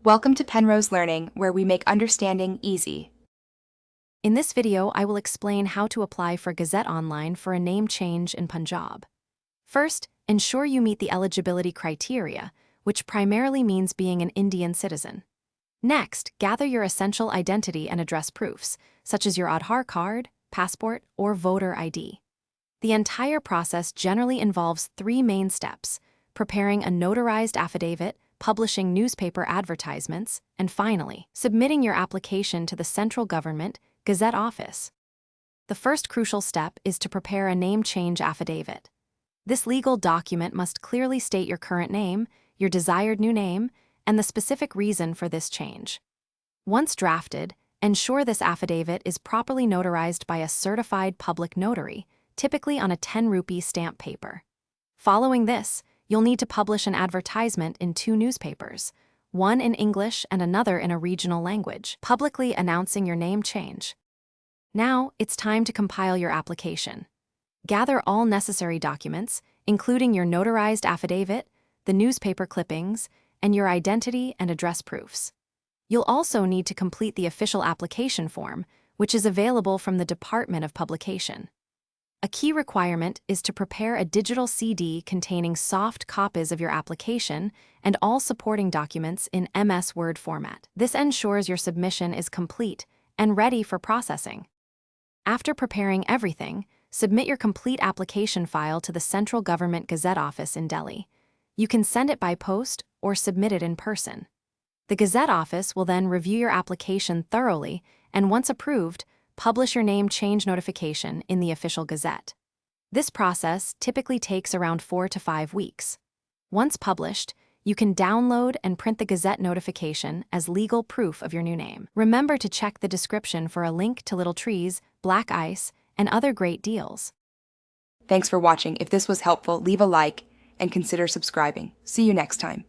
Welcome to Penrose Learning, where we make understanding easy. In this video, I will explain how to apply for Gazette Online for a name change in Punjab. First, ensure you meet the eligibility criteria, which primarily means being an Indian citizen. Next, gather your essential identity and address proofs, such as your Aadhaar card, passport, or voter ID. The entire process generally involves three main steps: preparing a notarized affidavit, publishing newspaper advertisements, and finally, submitting your application to the central government Gazette office. The first crucial step is to prepare a name change affidavit. This legal document must clearly state your current name, your desired new name, and the specific reason for this change. Once drafted, ensure this affidavit is properly notarized by a certified public notary, typically on a 10 rupee stamp paper. Following this, you'll need to publish an advertisement in two newspapers, one in English and another in a regional language, publicly announcing your name change. Now, it's time to compile your application. Gather all necessary documents, including your notarized affidavit, the newspaper clippings, and your identity and address proofs. You'll also need to complete the official application form, which is available from the Department of Publication. A key requirement is to prepare a digital CD containing soft copies of your application and all supporting documents in MS Word format. This ensures your submission is complete and ready for processing. After preparing everything, submit your complete application file to the Central Government Gazette office in Delhi. You can send it by post or submit it in person. The Gazette office will then review your application thoroughly and, once approved, publish your name change notification in the official Gazette. This process typically takes around 4 to 5 weeks. Once published, you can download and print the Gazette notification as legal proof of your new name. Remember to check the description for a link to Little Trees, Black Ice, and other great deals. Thanks for watching. If this was helpful, leave a like and consider subscribing. See you next time.